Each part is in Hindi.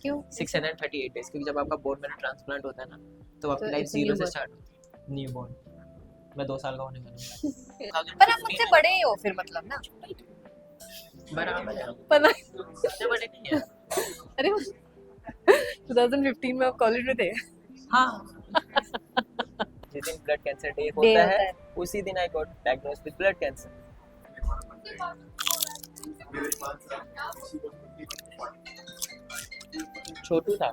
क्यों? 638 डेज, क्योंकि जब आपका बोन मैरो ट्रांसप्लांट होता है ना तो आपकी लाइफ it's a 0 से newborn. स्टार्ट होती है। New born. मैं 2 साल का होने वाला हूँ। पर आप मुझसे बड़े ही हो फिर मतलब ना। बराबर है, पता इतने बड़े नहीं है। अरे 2015 में आप कॉलेज में थे। हाँ। जिस दिन ब्लड कैंसर डे Day होता होता है है। उसी दिन I got diagnosed with blood cancer. छोटू था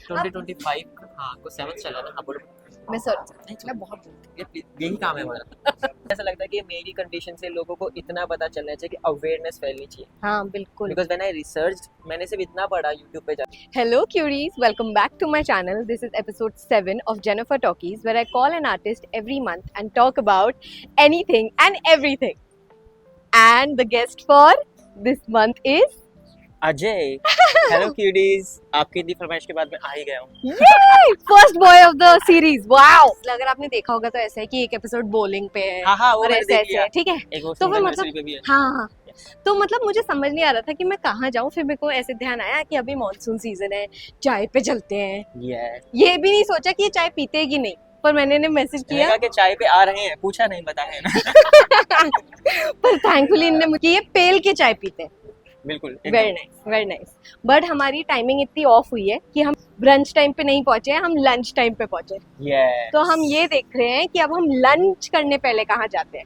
2025। हाँ को 7th चला ना। हाँ बोलो। मैं सॉरी, मैं बहुत यही काम है हमारा। ऐसा लगता है कि मेरी कंडीशन से लोगों को इतना पता चलना चाहिए कि अवेयरनेस फैलनी चाहिए। हाँ बिल्कुल। बिकॉज व्हेन आई रिसर्च मैंने सिर्फ इतना पढ़ा यूट्यूब पे जाके। Hello cuties, welcome back to my channel. This is episode 7 of Jennifer Talkies, where I call an artist every month and talk about anything and everything. And the guest for this month is Ajay. Hello cuties, आपकी इतनी फरमाइश के बाद मैं आ ही गया हूँ। Yay! First boy of the series. Wow! अगर आपने देखा होगा तो ऐसा है कि एक एपिसोड बॉलिंग पे है हाँ वो और मैंने ऐसे देख ऐसे लिया। है, ठीक है? एक वो तो फिर सिंगल मतलब नर्सरी पे भी है। हाँ तो मतलब मुझे समझ नहीं आ रहा था कि मैं कहाँ जाऊँ। फिर मेरे को ऐसे ध्यान आया कि अभी मॉनसून सीजन है, चाय पे चलते हैं। ये भी नहीं सोचा कि ये चाय पीते हैं कि नहीं, पर मैंने इन्हें मैसेज मैंने किया कहा कि चाय पे आ रहे हैं, पूछा नहीं बताया ना। पर थैंकफुली इनने मुझे ये पेल के चाय पीते हैं। बिल्कुल वेरी नाइस। बट हमारी टाइमिंग इतनी ऑफ हुई है कि हम ब्रंच टाइम पे नहीं पहुंचे हैं, हम लंच टाइम पे पहुंचे। Yes. तो हम ये देख रहे हैं कि अब हम लंच करने पहले कहाँ जाते हैं।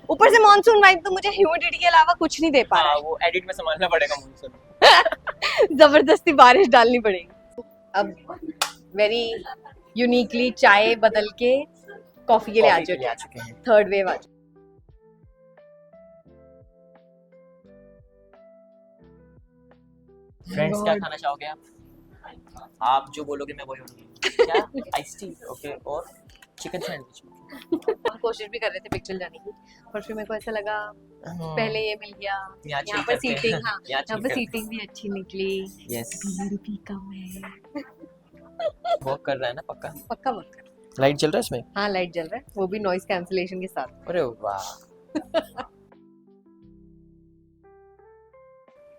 ऊपर से मॉनसून वाइब तो मुझे ह्यूमिडिटी के अलावा कुछ नहीं दे पा रहा हाँ, है। वो एडिट में संभालना पड़ेगा मुझसे। जबरदस्ती बारिश डालनी पड़ेगी। अब वेरी यूनिकली चाय बदल के कॉफी के लिए आ चुके हैं। थर्ड वेव आ चुकी है। फ्रेंड्स क्या खाना चाहोगे आप जो बोलोगे मैं वही होंगी। क्या? Ice tea. ओके। और चिकन सैंडविच। हम कोशिश भी कर रहे थे पिक्चर जाने की, पर फिर मेरे को ऐसा लगा पहले ये मिल गया। यहाँ यहाँ पर सीटिंग, हाँ यहाँ यहाँ पर सीटिंग भी अच्छी निकली। यस। भीड़ भी कम है। वॉक कर रहा है ना पक्का? पक्का वक्त। लाइट चल रहा है इसमें? हाँ लाइट जल रहा है, वो भी नॉइज कैंसलेशन के साथ। अरे वाह।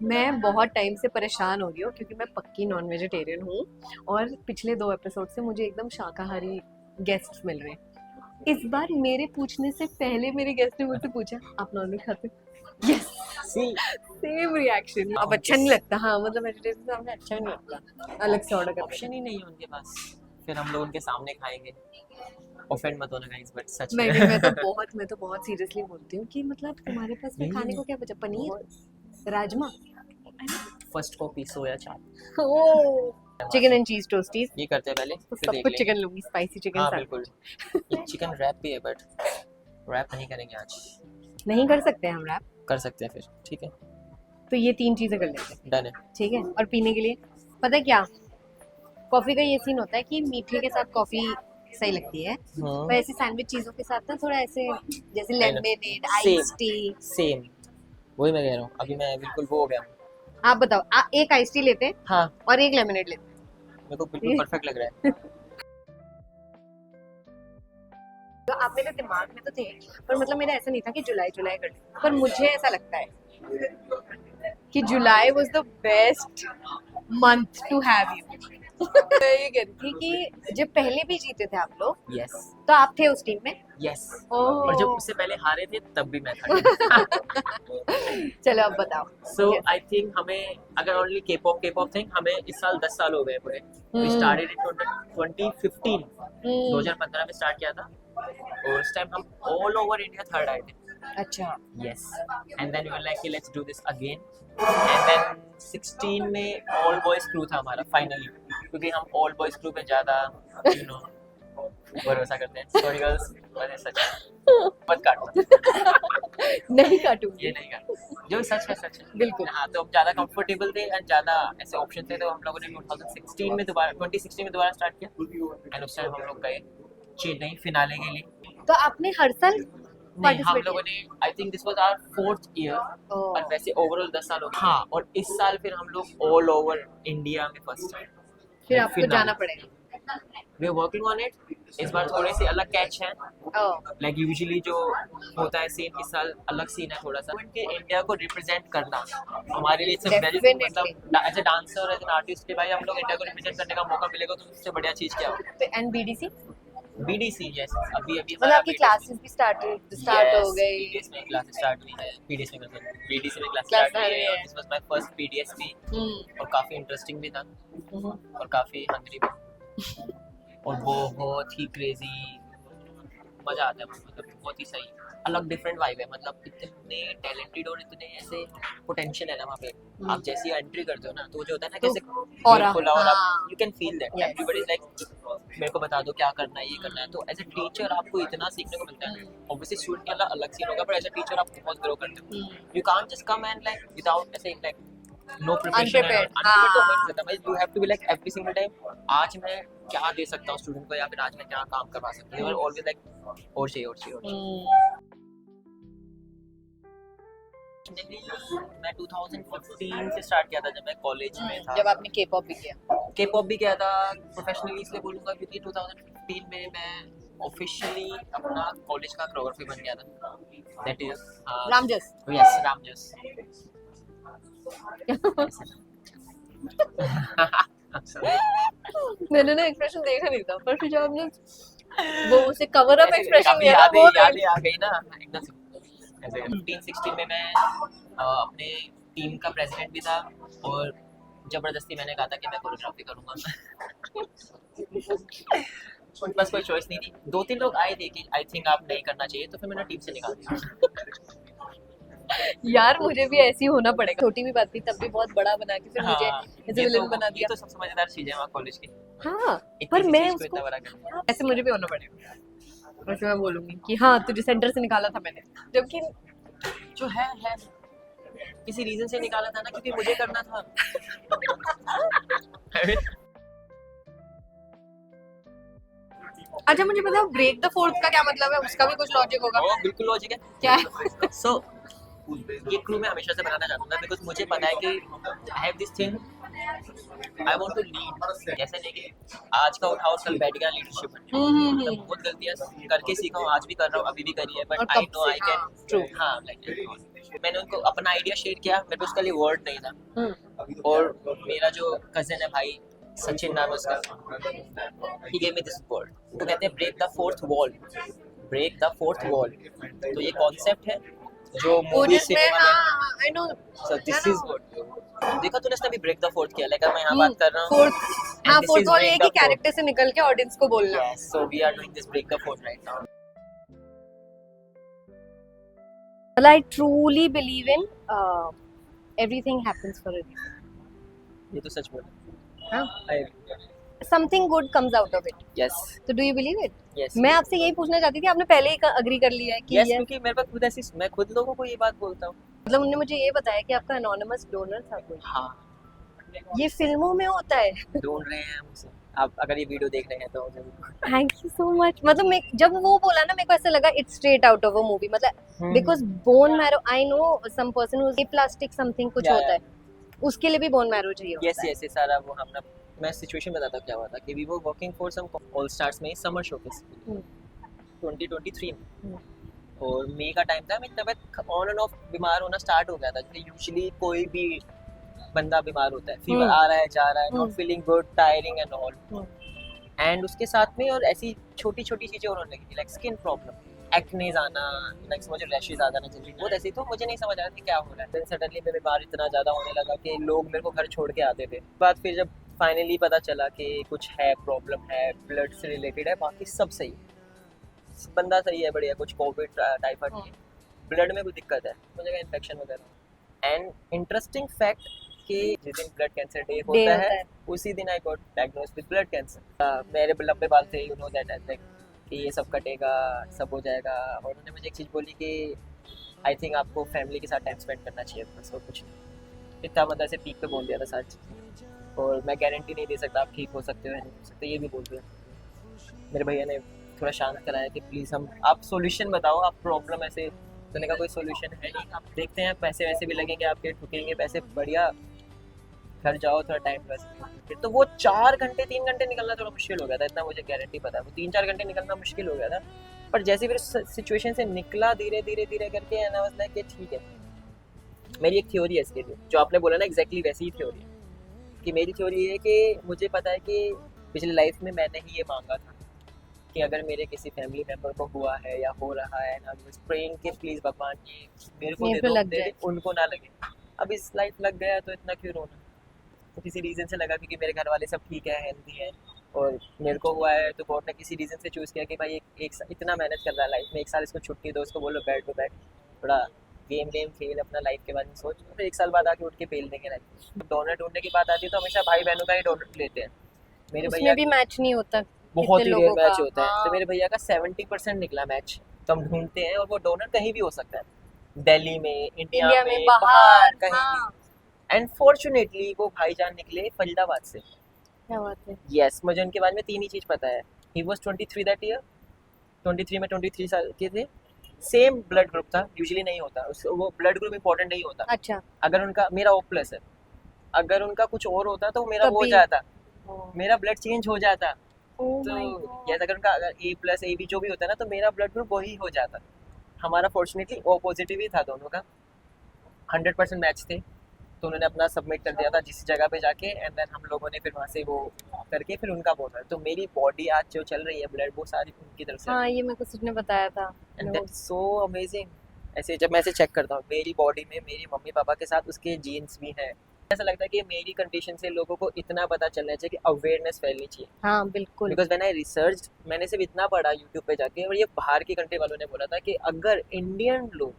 मैं बहुत टाइम से परेशान हो रही हूँ क्योंकि मैं पक्की नॉन वेजिटेरियन हूँ और पिछले 2 एपिसोड से मुझे एकदम शाकाहारी गेस्ट मिल रहे हैं। इस बार मेरे पूछने से पहले मेरे गेस्ट ने मुझसे पूछा आप नॉन वेज खाते हो? Yes, same reaction. अब अच्छा नहीं लगता। हाँ मतलब वेजिटेरियन के सामने अच्छा नहीं लगता, अलग से ऑर्डर करते ऑप्शन ही नहीं है उनके पास, फिर हम लोग उनके सामने खाएंगे। ऑफेंड मत होना गाइस, बट सच नहीं में। नहीं, मैं तो बहुत सीरियसली बोलती हूँ कि मतलब तुम्हारे पास में खाने को क्या बचा? पनीर, राजमा, फर्स्ट कॉपी सोया चाप, चिकन एंड चीज टोस्टीज, ये करते हैं पहले, तो फिर सब देख कुछ लेंगे। चिकन लूंगी, स्पाइसी चिकन। हाँ बिल्कुल। एक चिकन रैप भी है बट रैप नहीं करेंगे आज। नहीं कर सकते हम रैप? कर सकते हैं फिर, ठीक है। तो ये 3 चीजें कर लेते हैं, डन है। ठीक है। और पीने के लिए पता है क्या, कॉफी का ये सीन होता है कि मीठे के साथ कॉफी सही लगती है, पर ऐसी सैंडविच चीजों के साथ ना थोड़ा ऐसे जैसे लेमनेड, आइस टी। सेम वही मैं कह रहा हूँ, अभी मैं बिल्कुल वो हो गया हूँ। आप बताओ, एक आइस टी लेते हैं हाँ और एक लेमनेड लेते हैं। मेरे को बिल्कुल परफेक्ट लग रहा है। तो आप मेरे दिमाग में तो थे, पर मतलब मेरा ऐसा नहीं था कि जुलाई कर ले। पर मुझे ऐसा लगता है कि July was the best month to have you. मैं ये कह रही थी कि जब पहले भी जीते थे आप लोग, यस तो आप थे उस टीम में। यस। ओह। और जब उससे पहले हारे थे तब भी मैं था। चलो अब बताओ। सो आई थिंक हमें अगर ओनली के पॉप थिंग, हमें इस साल 10 साल हो गए पूरे। वी स्टार्टेड इन 2015, 2015 में स्टार्ट किया था और उस टाइम हम ऑल ओवर इंडिया थर्ड आए थे। अच्छा। Yes and then we were like let's do this again. And then 16 में ऑल बॉयज क्रू था हमारा फाइनली, क्योंकि हम ऑल बॉयज क्रू पे ज्यादा यू नो भरोसा करते हैं। सॉरी गर्ल्स, मैंने सच मत काटो। नहीं काटूंगी। ये नहीं काटो, जो सच है सच है बिल्कुल। हाँ, तो हम ज्यादा कंफर्टेबल थे एंड ज्यादा ऐसे ऑप्शन थे, तो हम लोगों ने 2016 में दोबारा 2016 में दोबारा स्टार्ट किया एंड उस टाइम हम लोग गए चेन्नई फिनाले के लिए। तो आपने हर साल नहीं, हम लोगों ने I think this was our 4th year और वैसे ओवरऑल 10 साल हो गए। हाँ, और इस साल फिर हम लोग ऑल ओवर इंडिया में फर्स्ट टाइम। फिर आपको जाना पड़ेगा। We are working on it. इस बार थोड़े से अलग कैच है, Oh. लाइक यूजुअली जो होता है सीन, इस साल अलग सीन है थोड़ा सा। कि इंडिया को रिप्रेजेंट करना हमारे लिए इट्स वेरी, Definitely. मतलब एज ए डांसर और एज एन आर्टिस्ट के भाई हम लोग इंडिया को रिप्रेजेंट करने का मौका मिलेगा तो उससे बढ़िया चीज क्या हो। एंड बीडीसी बीडीसी, यस, अभी मतलब आपकी क्लासेस भी स्टार्ट हो गई। बीडीएस में क्लासेस स्टार्ट हुई है, बीडीएस में मतलब बीडीसी में क्लास Class स्टार्ट हुई हुई है। है। दिस वाज माय फर्स्ट बीडीएसपी हम्म। और काफी इंटरेस्टिंग भी था और काफी हंग्री भी और बहुत ही क्रेजी, मजा आता है, मतलब बहुत ही सही अलग डिफरेंट वाइब है। मतलब इतने टैलेंटेड और इतने ऐसे पोटेंशियल है ना वहाँ पे। आप जैसे ही एंट्री करते हो ना तो जो होता है ना तो कैसे aura, खुला और हाँ। You can feel that Yes. Everybody is like मेरे को बता दो क्या करना है, ये करना है। तो एज ए टीचर आपको इतना सीखने को मिलता है। ऑब्वियसली स्टूडेंट के अलग अलग सीन होगा पर एज ए टीचर आप बहुत ग्रो करते हो। You can't just come and like without ऐसे like no preparation Unprepared, unprepared तो हो हाँ। नहीं सकता भाई। You have to be like every single time आज मैं क्या दे सकता हूँ स्टूडेंट को या फिर आज मैं क्या काम करवा सकता हूँ। यू आर ऑलवेज लाइक और चाहिए और चाहिए और चाहिए। मैं 2015 से स्टार्ट किया था जब मैं कॉलेज में था। जब आपने के-पॉप भी किया। के-पॉप भी किया था प्रोफेशनली, इसलिए बोलूँगा क्योंकि 2015 में मैं ऑफिशियली अपना कॉलेज का कोरियोग्राफी बन गया था। That is Ramjas. Yes, Ramjas. मैंने ना एक्सप्रेशन देखा नहीं था पर फिर जब आपने वो उसे कवर अप एक्सप्रेशन दिया ना वो यादें आ गई ना एकदम से। ऐसे 15-16 में मैं अपने टीम का प्रेसिडेंट भी था और जबरदस्ती मैंने कहा था कि मैं कोरियोग्राफी करूंगा। उनके पास कोई चॉइस नहीं थी। 2-3 लोग आए थे कि आई थिंक आप नहीं करना चाहिए, तो फिर मैंने टीम से निकाल दिया। यार मुझे भी ऐसी होना पड़ेगा। छोटी भी बात थी तब भी बहुत बड़ा बना के फिर मुझे हाँ, ऐसे विलन बना ये दिया। तो सबसे मजेदार चीज है वहाँ कॉलेज की। हाँ इतनी पर सी मैं चीज को उसको इतना बड़ा कर दिया। ऐसे मुझे भी होना पड़ेगा। वैसे मैं बोलूंगी कि हाँ तुझे सेंटर से निकाला था मैंने, जबकि जो है किसी रीजन से निकाला था ना क्योंकि मुझे करना था। अच्छा मुझे बताओ ब्रेक द फोर्थ का क्या मतलब है? उसका भी कुछ लॉजिक होगा। ओ बिल्कुल लॉजिक है। क्या है? सो ये क्रू मैं हमेशा से बनाना चाहता था बिकॉज मुझे पता है कि I have this thing I want to lead. जैसे नहीं कि आज का उठाओ कल बैठ गया लीडरशिप बनने। मतलब बहुत गलतियां करके सीखा हूँ, आज भी कर रहा हूँ, अभी भी करी है, और बट कब आई नो से, आई कैन हाँ, ट्रू। हाँ लाइक मैंने उनको अपना आइडिया शेयर किया, मेरे पास उसका लिए वर्ड नहीं था। और मेरा जो कजिन है भाई सचिन नाम है उसका, he gave me this word. तो कहते हैं break the fourth wall, break the fourth wall. तो ये कॉन्सेप्ट है जो वो मूवी जिसमें सिनेमा में, हाँ I know so this is what देखा तूने, इसने अभी ब्रेक द फोर्थ किया। लाइक मैं यहाँ बात कर रहा हूँ फोर्थ। हाँ फोर्थ वॉल ये कि कैरेक्टर से निकल के ऑडियंस को बोलना। Yes, so we are doing this break the fourth right now. Well, I truly believe in everything happens for a reason. ये तो सच बोला। हाँ? I Something good comes out of it. yes So do you believe it? yes मैं आपसे यही पूछना चाहती थी, आपने पहले ही अग्री कर लिया है कि yes ये क्योंकि मेरे पास खुद ऐसी, मैं खुद लोगों को ये बात बोलता हूँ। मतलब उन्होंने मुझे ये बताया कि आपका एनोनिमस डोनर था कोई। हाँ ये फिल्मों में होता है। ढूंढ रहे हैं हमसे, आप अगर ये वीडियो देख रहे हैं तो जरूर। Thank you so much. मतलब मैं जब वो बोला ना मेरे को ऐसा लगा it's straight out of a movie. मतलब because bone marrow I know some person who plastic something कुछ Yeah, होता है, उसके लिए भी बोन मैरो चाहिए होता यस है। यस ये सारा वो हमने, मैं सिचुएशन बताता हूँ क्या हुआ था कि we were working for some all stars में समर शोकेस 2023 में। और मई का टाइम था, मेरी तबीयत ऑन एंड ऑफ बीमार होना स्टार्ट हो गया था। जैसे यूजुअली कोई भी बंदा बीमार होता है, फीवर आ रहा है जा रहा है, not feeling good, tiring and all. And उसके साथ में और ऐसी छोटी छोटी चीज़ें और होने लगी थी, लाइक स्किन प्रॉब्लम, एक्नेज आना, लाइक समझ रैशेज आ जाना जल्दी, बहुत ऐसी। तो मुझे नहीं समझ आ रहा था क्या हो रहा है। देन सडनली मैं बीमार इतना ज़्यादा होने लगा कि लोग मेरे को घर छोड़ के आते थे। बाद फिर जब फाइनली पता चला कि कुछ है, प्रॉब्लम है, ब्लड से रिलेटेड है, बाकी सब सही है, बंदा सही है, बढ़िया, कुछ कोविड टाइफाइड नहीं, ब्लड में कोई दिक्कत है, मुझे इन्फेक्शन वगैरह। एंड इंटरेस्टिंग फैक्ट कि जिस दिन ब्लड कैंसर डे होता है उसी दिन I got diagnosed with blood cancer. मेरे लंबे बाल थे, यू नो दैट लाइक कि ये सब कटेगा, सब हो जाएगा। और उन्होंने मुझे एक चीज़ बोली कि आई थिंक आपको फैमिली के साथ टाइम स्पेंड करना चाहिए, बस और कुछ नहीं। इतना मतलब ऐसे पीक पे बोल दिया था सारी चीज़ें। और मैं गारंटी नहीं दे सकता आप ठीक हो सकते हो या नहीं हो सकते, ये भी बोल दिया। मेरे भैया ने थोड़ा शांत कराया कि प्लीज़ आप सॉल्यूशन बताओ, आप प्रॉब्लम ऐसे करने का कोई सॉल्यूशन है नहीं, आप देखते हैं पैसे वैसे भी लगेंगे आपके, ठुकेंगे पैसे, बढ़िया घर जाओ थोड़ा टाइम पास, फिर तो वो 4 घंटे 3 घंटे निकलना थोड़ा मुश्किल हो गया था, इतना मुझे गारंटी पता है, वो 3-4 घंटे निकलना मुश्किल हो गया था। पर जैसे फिर सिचुएशन से निकला धीरे धीरे धीरे करके, एंड आई वाज लाइक कि ठीक है। मेरी एक थ्योरी है इसके लिए, जो आपने बोला ना एग्जैक्टली वैसी ही थ्योरी है, कि मेरी थ्योरी ये है कि मुझे पता है कि पिछली लाइफ में मैंने ही ये मांगा था कि अगर मेरे किसी फैमिली मेम्बर को हुआ है या हो रहा है ना, आई प्रेइंग कि प्लीज भगवान ये मेरे को मेरे दे को दो, लग जाए। उनको ना लगे। अब इस लाइफ लग गया तो इतना क्यों रोना, तो किसी रीजन से लगा, क्योंकि मेरे घर वाले सब ठीक है, हेल्दी है, और मेरे को हुआ है तो गॉड ने किसी रीजन से चूज किया कि भाई इतना मेहनत कर रहा है लाइफ में, 1 साल इसको छुट्टी दो, उसको बोलो बैठ तो बैठ, थोड़ा गेम खेल, अपना लाइफ के बारे में सोच, फिर 1 साल बाद आके उठ के पेल देंगे लाइफ। डोनर ढूंढने की बात आती है तो हमेशा भाई बहनों का ही डोनर लेते हैं। मेरे उसमें भैया भी मैच नहीं होता बहुत कितने ही रेयर लोगों मैच का। होता है, तो हाँ। मेरे भैया का 70% निकला मैच, तो हम ढूंढते हैं, और वो डोनर कहीं भी हो सकता है, दिल्ली में, इंडिया में, बाहर, बाहर, कहीं हाँ। भी। एंड फॉर्चुनेटली वो भाईजान निकले फरीदाबाद से। क्या बात है। यस, मुझे उनके बारे में 3 ही चीज़ पता है। ही वाज 23 दैट ईयर, 23 में 23 साल के थे, सेम ब्लड ग्रुप था, यूजुअली नहीं होता वो ब्लड ग्रुप इंपॉर्टेंट नहीं होता। अच्छा। अगर उनका, मेरा O प्लस है, अगर उनका कुछ और होता तो मेरा वो हो तभी। जाता, मेरा ब्लड चेंज हो जाता। ओह तो माय गॉड। जैसा अगर उनका अगर A प्लस AB जो भी होता है ना, तो मेरा ब्लड ग्रुप वही हो जाता। हमारा फॉर्चुनेटली O पॉजिटिव ही था दोनों का, 100% मैच थे। तो उन्होंने अपना सबमिट कर दिया था जिस जगह पे जाके, एंड देन हम लोगों ने फिर वहाँ से वो करके फिर उनका बोला। तो मेरी बॉडी आज जो चल रही है, ब्लड, वो सारी उनकी तरफ से। हाँ, ये मेरे को सच ने बताया था। And that's so amazing. ऐसे जब मैं ऐसे चेक करता हूँ मेरी बॉडी में, मेरी मम्मी पापा के साथ उसके जीन्स भी हैं, ऐसा लगता है कि मेरी कंडीशन से लोगों को इतना पता चलना चाहिए कि अवेयरनेस फैलनी चाहिए। हाँ बिल्कुल। बिकॉज व्हेन आई रिसर्च, मैंने सिर्फ इतना पढ़ा यूट्यूब पे जाके, और ये बाहर की कंट्री वालों ने बोला था कि अगर इंडियन लोग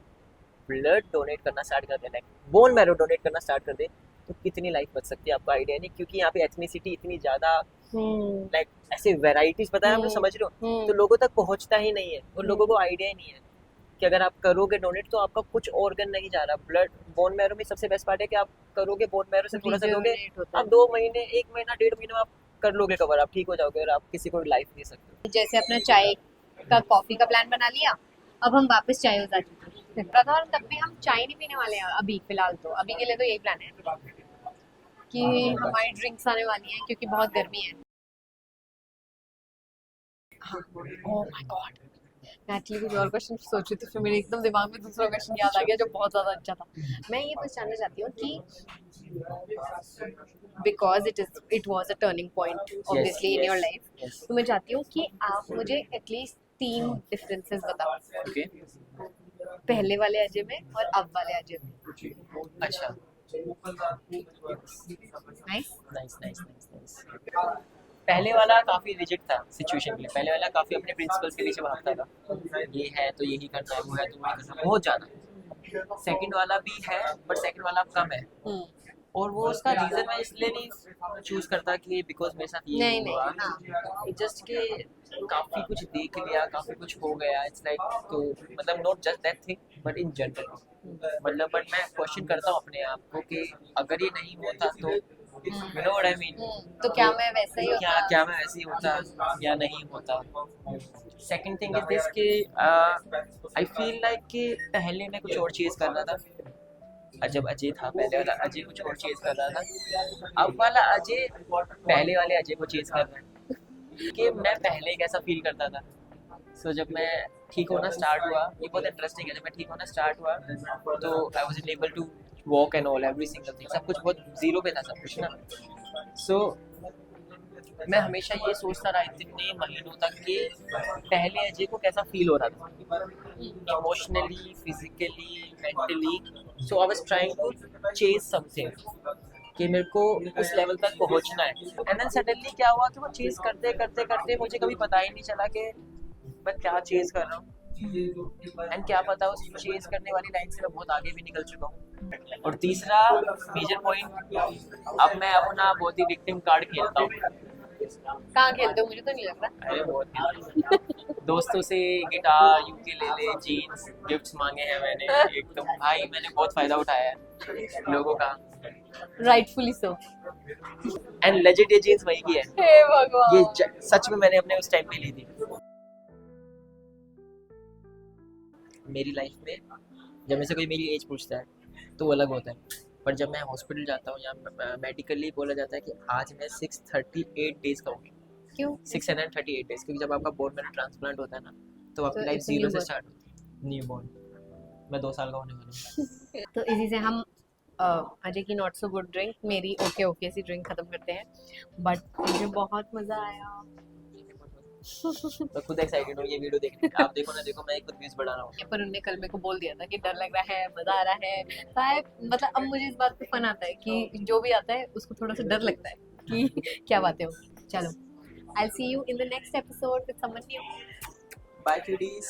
ब्लड डोनेट करना स्टार्ट कर देना, बोन मैरो डोनेट करना स्टार्ट कर दे, तो कितनी लाइफ बच सकती है आपको आइडिया नहीं, क्योंकि यहाँ पे एथनिसिटी इतनी ज़्यादा, लाइक ऐसे वेराइटीज पता है, आप लोग समझ रहे हो, तो लोगों तक पहुँचता ही नहीं है, उन लोगों को आइडिया ही नहीं है कि अगर आप करोगे डोनेट तो आपका कुछ ऑर्गन नहीं जा रहा। ब्लड, बोन मैरो में सबसे बेस्ट पार्ट है कि आप करोगे बोन मैरो से थोड़ा सा दोगे, आप 2 महीने, 1 महीना, 1.5 महीने में आप कर लोगे कवर, आप ठीक हो जाओगे, और आप किसी को लाइफ दे सकते हो। जैसे अपना चाय का कॉफी का प्लान बना लिया, अब हम वापस चाय हो जाते हैं, और तब भी हम चाय नहीं पीने वाले हैं अभी फिलहाल, तो अभी के लिए तो यही प्लान है कि हमारी ड्रिंक्स आने वाली हैं क्योंकि बहुत गर्मी है। ओह माय गॉड, मैं एक्चुअली कुछ और क्वेश्चन सोच रही थी, फिर मेरे एकदम दिमाग में दूसरा क्वेश्चन याद आ गया जो बहुत ज़्यादा अच्छा था। मैं ये बस जानना चाहती हूँ कि because it was a turning point obviously in your life, तो मैं चाहती हूँ कि आप मुझे एटलीस्ट 3 डिफरेंसेस बताओ, ओके, पहले वाले अजय में और अब वाले अजय में। अच्छा, nice. Nice nice nice nice. पहले वाला काफ़ी रिजिड था सिचुएशन के लिए, पहले वाला काफ़ी अपने प्रिंसिपल्स के पीछे भागता था, ये है तो यही करना है, वो है तो वही करना है, बहुत ज़्यादा। सेकंड वाला भी है, बट सेकंड वाला कम है, और वो उसका रीज़न मैं इसलिए नहीं चूज़ करता कि बिकॉज मेरे साथ ये नहीं हुआ, हाँ। इट जस्ट के काफ़ी कुछ देख लिया, काफ़ी कुछ हो गया, इट्स लाइक, तो मतलब not just that thing but in general, मतलब बट मैं क्वेश्चन करता हूँ अपने आप को कि अगर ये नहीं होता तो, you know what I mean, तो क्या मैं वैसा ही क्या होता? क्या मैं ऐसे ही होता या नहीं होता। सेकंड थिंग इज दिस कि आई फील लाइक कि पहले मैं कुछ और चीज़ कर रहा था, जब अजय था, पहले वाला अजय कुछ और चीज़ कर रहा था, अब वाला अजय पहले वाले अजय को चीज़ कर रहा है, कि मैं पहले कैसा फील करता था। सो जब मैं ठीक होना स्टार्ट हुआ, ये बहुत इंटरेस्टिंग है, जब मैं ठीक होना स्टार्ट हुआ तो I was able to walk and all, every single thing, सब कुछ बहुत जीरो पे था सब कुछ ना। सो मैं हमेशा ये सोचता रहा इतने महीनों तक कि पहले अजय को कैसा फील हो रहा था, emotionally, physically, mentally. So I was trying to chase something कि मेरे को उस लेवल तक पहुंचना है, एंड देन सडनली क्या हुआ कि वो चेज करते करते करते मुझे कभी पता ही नहीं चला कि मैं क्या चेज कर रहा हूँ, एंड क्या पता उस चेज करने वाली लाइन से मैं बहुत आगे भी निकल चुका हूँ। और तीसरा मेजर पॉइंट, अब मैं अपना बहुत ही विक्टिम कार्ड खेलता हूँ। कहाँ खेलते हो, मुझे तो नहीं लग रहा। अरे बहुत दोस्तों से गिटार, यूकेलेले, जीन्स गिफ्ट्स मांगे हैं मैंने, एकदम भाई मैंने बहुत फायदा उठाया है लोगों का, राइटफुली सो। एंड लेजेंड ये जीन्स वही की है, हे भगवान, ये सच में मैंने अपने उस टाइम पे ली थी। मेरी लाइफ में जब मुझसे कोई मेरी एज पूछता है तो वो अलग होता है, पर जब मैं हॉस्पिटल जाता हूँ या मेडिकली बोला जाता है कि आज मैं 638 डेज का हूँ, क्यों? 638 डेज, क्योंकि जब आपका बोन मैरो ट्रांसप्लांट होता है ना तो आपकी तो life it's a zero new से birth. स्टार्ट होती है, न्यू बॉर्न। मैं 2 साल का होने वाला हूँ। तो इसी से हम अजय की नॉट सो गुड ड्रिंक, मेरी ओके ओके सी ड्रिंक खत्म करते हैं। बट मुझे बहुत मजा आया। मैं खुद एक्साइटेड हूँ ये वीडियो देखने के। आप देखो ना देखो, मैं खुद व्यूज बढ़ा रहा हूँ। पर उनने कल मेरे को बोल दिया था कि डर लग रहा है, मजा आ रहा है। शायद मतलब अब मुझे इस बात पे फन आता है कि जो भी आता है उसको थोड़ा सा डर लगता है कि क्या बातें होंगी। चलो, I'll see you in the next episode with someone new. Bye foodies.